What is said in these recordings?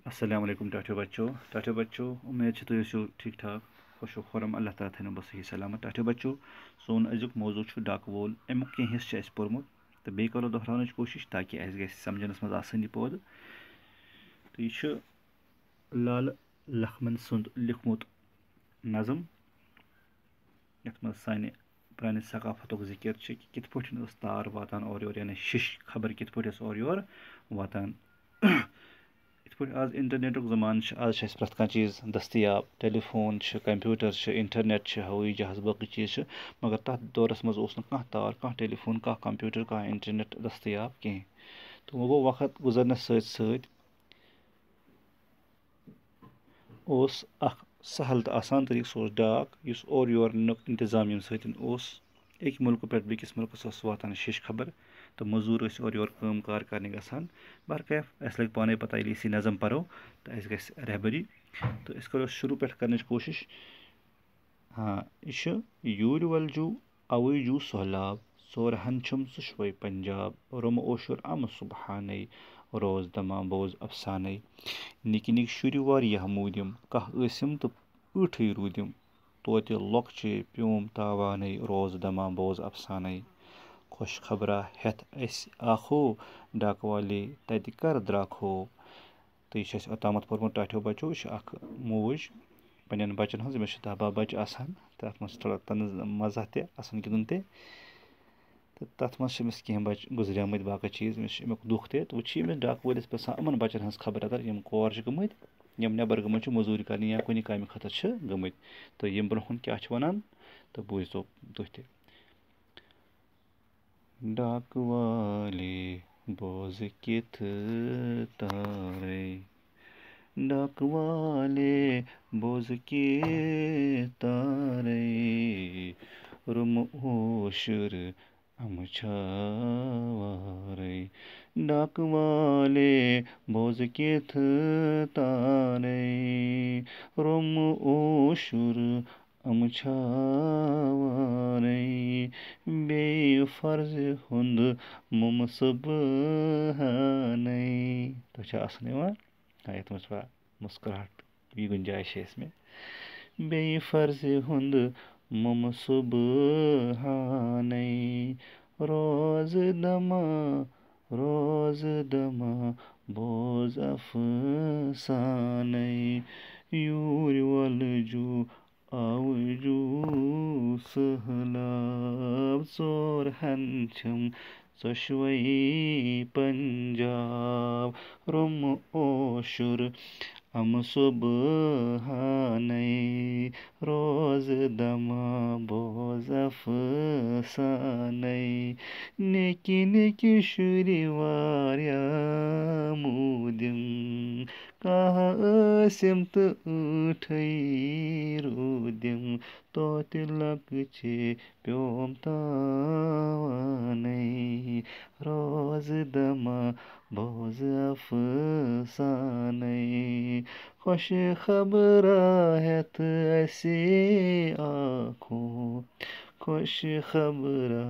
अस्सलाम वालेकुम टाठियो बच्चों उम्मीद है तुम ठीक ठाक खुश खुरम अल्लाह ताला थन बस सही सलामत टाठियो बच्चों सोन अजुक मौजू डाक वोल अमुक कह हिस्स पोर्मुत तो बे करो दोहरान कोशिश ताकि अस ग समझनस मज आसानी पौद तो यह लाल लखमन सुंद लिखमुत नज़म यथ मज साने पुराने सकाफतुक जिक्र कि कित पठन तार वातान और योर यानी शिश खबर कित पठस और योर वातान इत पे आज इंटरनेट जमान आज प्रत कह चीज़ दस्तियाब टेलीफोन कंप्यूटर इंटरनेट हवाई जहाज बाकी चीज़ मगर तथ दौरस मज कह तार कह टेलीफोन कह कंप्यूटर कह इंटरनेट दस्तियाब कहें तो वो गो वक्त गुजरनस सत सहल तो आसान तरीक सो डाक और योर इंतजाम यम सक मुल्क पे बेकिस मुल्कस वातान शिश खबर तो मजूर और योर काम कार करने गसान बरकैफ अस लग पाने पता इसी नज़म परो तो अस गस रहबरी तो अस करो शुरू पे कर कोशिश हाँ यह यूर वलजू अवै जू सहलाब सोरहन छुम सुशवै पंजाब रोम ओशुर अम सुबहानै रोज दमा बोज अफसानै निक निक शुर वारियाह मूदिम कह ٲسِم तो ٲٹھٕے रूदिम तोति लॉकचे प्योम तावानै रोज दमा बोज अफसानै खुश खबरा हेथ अस आखो डाक वाले तत कर द्राखो तो यह ओतामत पोर्मुत टाठियो बच्चों यह मोज पन्न बचन हज मे 10 12 बच्चे आसान तथ मज थोड़ा तंज मजा तन गिंदन तो तथ मज कह बच्चे गुजरिया बाकी चीज़ अमुक दुख तो वो डाक वलिस पे यमन बचन हज खबर अदर यम कौर गमत यम नबर गमत मजूरी कर या कुछ काम खतर गमत तो यम ब्रोहन क्या वन तो बूझो तुह डाक वाले बोझ किथ तारे डाक वाले बोझ के तारे रुम ओशुर अमछावारे डाक वाले बोझ किथ तारे रुम ओशुर अमछावारे बेफर्ज हुंद मुम सुबहानै तो आसन यथ मज थोड़ा मुस्कुराहट की गुंजाइश है इसमें बेफर्ज हुंद मुम सुबहानै रोज दमा बोझ अफसानै यूर वलजू आवजू सहलाब सोर हंछम सशवै पंजाब रुम ओशुर अम सुबहानै रोज दमा बोझ अफसानै नेकी नेकी शुरि वारिया मूदिम कह ٲسِم तो ٲٹھٕے रूदिम तोति लकचे प्योम तावानै रोज दमा बोझ अफसानै खुश खबरा हेथ असे आखो खुश खबरा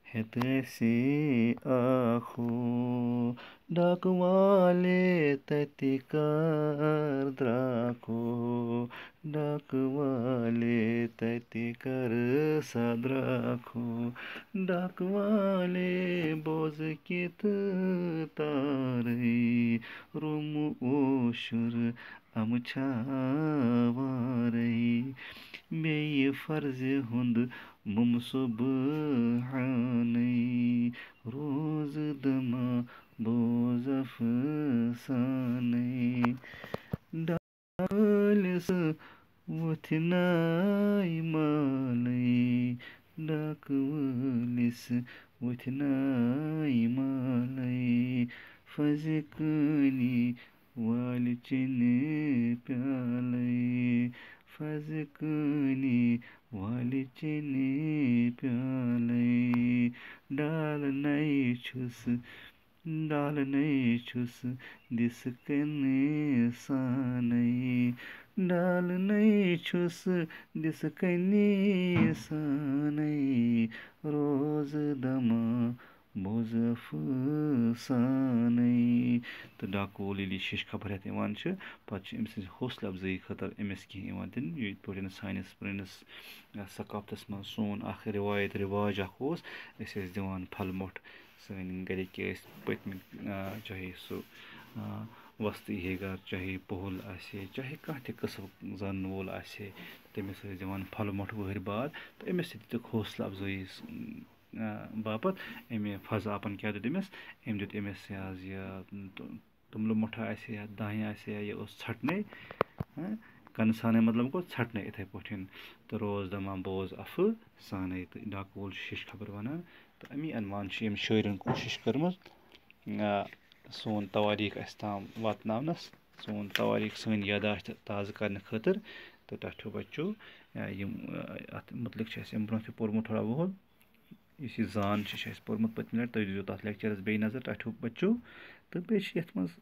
हेथ असे आखो डाक वाले तति कर द्राखो डाक वाले तति कर सद्राखो डाक वाले बोझ किथ तारे रुम ओशुर अमछावारे बेय फर्ज हुंद मुम सुबहानै रोज दमा बोझ अफसानै डालिस वथनाय मालै डाक वलिस वथनाय मालै फजकनी वालचिन प्यालै फजकनी वालचिन प्यालै डाल नै छुस दिस कने सानै डाल नै छुस दिस कने सानै रोज दमा बोझ अफसानै تہٕ ڈاکہٕ وول ییٚلہِ یہِ شیش خبر ہٮ۪تھ یِوان چھِ پَتہٕ چھِ أمۍ سٕنٛزِ حوصلہٕ اَفضٲیی خٲطرٕ أمِس کینٛہہ یِوان دِنہٕ یِتھ پٲٹھۍ سٲنِس پرٛٲنِس ثقافتَس منٛز سون اَکھ رِواج اَکھ اوس أسۍ ٲسۍ دِوان پھَل مۄٹھ سٲنۍ گَرِکۍ ٲسۍ پٔتمہِ چاہے سُہ وۄستہٕ یی ہے گَرٕ چاہے پوٚہُل آسہِ ہے چاہے کانٛہہ تہِ قٕسٕم زانَن وول آسہِ ہے تٔمِس ٲسۍ دِوان پھَل مۄٹھ ؤہٕرۍ بعد تہٕ أمِس تہِ دِتُکھ حوصلہٕ اَفضٲیی باپَتھ اَمہِ فضاپَن کیٛاہ دیُت أمِس أمۍ دیُت أمِس یہِ حظ یہِ توٚملہٕ مۄٹھا آسہِ ہے یا دانہِ آسہِ ہے یہِ اوس ژھَٹنَے کَنہٕ سانَے مطلب گوٚو ژھَٹنَے یِتھَے پٲٹھۍ تہٕ روز دَما بوز اَفہٕ سانَے تہٕ ڈاکہٕ وول چھُ شیش خبر وَنان تہٕ اَمی اَنوان چھِ ییٚمۍ شٲعرَن کوٗشِش کٔرمٕژ سون تواریٖخ اَسہِ تام واتناونَس سون تواریٖخ سٲنۍ یاداشت تازٕ کَرنہٕ خٲطرٕ تہٕ ٹاٹھیو بَچو یِم اَتھ مُتعلِق چھِ اَسہِ اَمہِ برونٛٹھ تہِ پوٚرمُت تھوڑا بہت یُس یہِ زان چھِ اَسہِ پوٚرمُت پٔتمہِ لَٹہِ تُہۍ دِیِو تَتھ لیکچَرَس بیٚیہِ نظر ٹاٹھیو بَچو تہٕ بیٚیہِ چھِ یَتھ منٛز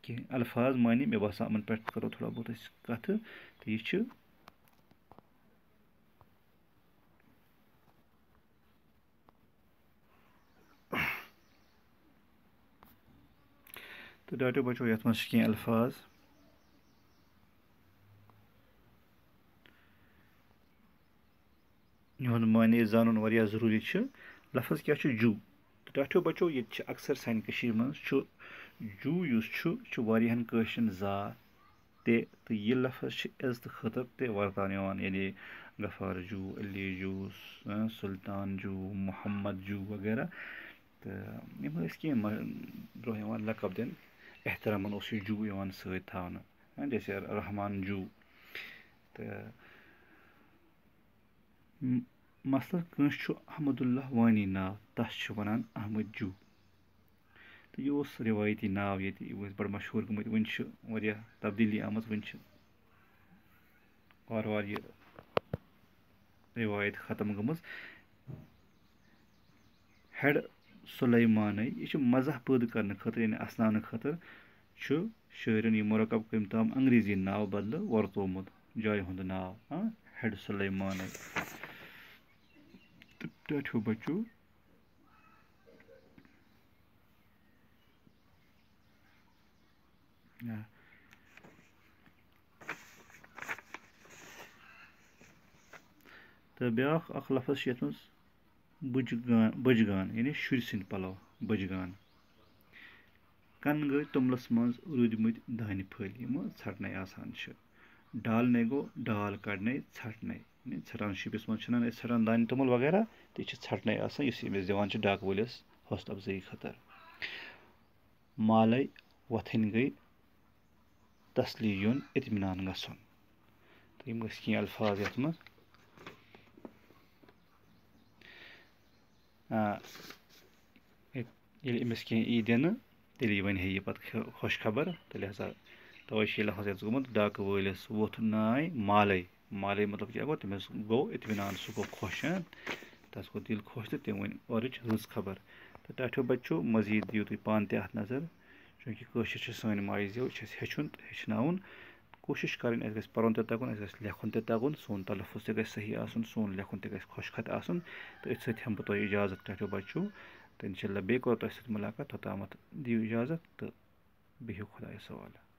کینٛہہ الفاظ معنی مےٚ باسان یِمَن پٮ۪ٹھ کَرو تھوڑا بہت أسۍ کَتھٕ تہٕ یہِ چھِ تہٕ ٹاٹھیو بَچو یَتھ منٛز چھِ کینٛہہ الفاظ یِہُنٛد معنے زانُن واریاہ ضروٗری چھُ لفظ کیٛاہ چھُ جوٗ تہٕ ٹاٹھیو بَچو ییٚتہِ چھِ اَکثر سانہِ کٔشیٖرِ منٛز چھُ جوٗ یُس چھُ یہِ چھُ واریاہَن کٲشرٮ۪ن ذات تہِ تہٕ یہِ لفظ چھِ عزتہٕ خٲطرٕ تہِ وَرتاونہٕ یِوان یعنی غفار جوٗ علی جوٗ سُلطان جوٗ محمد جوٗ وغیرہ تہٕ یِم ٲسۍ کینٛہہ برونٛہہ یِوان لقب دِنہٕ احترامَن اوس یہِ جوٗ یِوان سۭتۍ تھاونہٕ جیسے رحمان جوٗ تہٕ مثلاً کٲنٛسہِ چھُ احمد اللہ وانی ناو تَس چھِ وَنان احمد جوٗ تہٕ یہِ اوس رِوٲیتی ناو ییٚتہِ یہِ ٲسۍ بَڑٕ مشہوٗر گٔمٕتۍ وٕنہِ چھِ واریاہ تبدیٖلی آمٕژ وٕنہِ چھِ وارٕ وارٕ یہِ رِوایت ختم گٔمٕژ ہٮ۪ڈ سُلیمانَے یہِ چھِ مزاح پٲدٕ کَرنہٕ خٲطرٕ یعنی اَسناونہٕ خٲطرٕ چھُ شٲعرَن یہِ مُرکب کٔمۍ تام انٛگریٖزی ناو بدلہٕ وۄرتومُت جایہِ ہُنٛد ناو ہٮ۪ڈ سُلیمانَے تہٕ ٹاٹھیو بَچو تہٕ بیٛاکھ اَکھ لفظ چھِ یَتھ منٛز بٔجۍ گان یعنی شُرۍ سٕنٛدۍ پَلو بٔجۍ گان کَنہٕ گٔے توٚملَس منٛز روٗدۍمٕتۍ دانہِ پھٔلۍ یِم ژھَٹنَے آسان چھِ ڈالنَے گوٚو ڈال کَڑنَے ژھَٹنَے ژھَٹان شِپِس منٛز چھِنہٕ أسۍ ژھَٹان دانہِ توٚمُل وغیرہ تہٕ یہِ چھِ ژھَٹنَے آسان یُس أمِس دِوان چھِ ڈاکہٕ وٲلِس حوصلہٕ اَفضٲیی خٲطرٕ مالَے وۄتھٕنۍ گٔے تسلی یُن اطمینان گژھُن تہٕ یِم ٲسۍ کینٛہہ الفاظ یَتھ منٛز ییٚلہِ أمِس کینٛہہ یی دِنہٕ تیٚلی وَنہِ ہے یہِ پَتہٕ خۄش خبر تہٕ لہذا تَوَے چھِ یہِ لفظ یَتھ گوٚمُت ڈاکہٕ وٲلِس ووٚتھ ناے مالَے مالَے مطلب کیٛاہ گوٚو تٔمِس گوٚو اطمینان سُہ گوٚو خۄش تَس گوٚو دِل خۄش تہٕ تٔمۍ ؤنۍ اورٕچ رٕژ خبر تہٕ ٹاٹھیو بَچو مٔزیٖد دِیِو تُہۍ پانہٕ تہِ اَتھ نظر چوٗنٛکہِ کٲشِر چھِ سٲنۍ ماجہِ زیو یہِ چھِ اَسہِ ہیٚچھُن تہٕ ہیٚچھناوُن کوٗشِش کَرٕنۍ اَسہِ گژھِ پَرُن تہِ تَگُن اَسہِ گژھِ لیکھُن تہِ تَگُن سون تلفظ تہِ گژھِ صحیح آسُن سون لیکھُن تہِ گژھِ خۄش خط آسُن تہٕ أتھۍ سۭتۍ ہٮ۪مہٕ بہٕ تۄہہِ اِجازت ٹاٹھیو بَچو تہٕ اِنشاء اللہ بیٚیہِ کوٚر تۄہہِ سۭتۍ مُلاقات توٚتامَتھ دِیِو اِجازت تہٕ بِہِو خۄدایَس حوالہٕ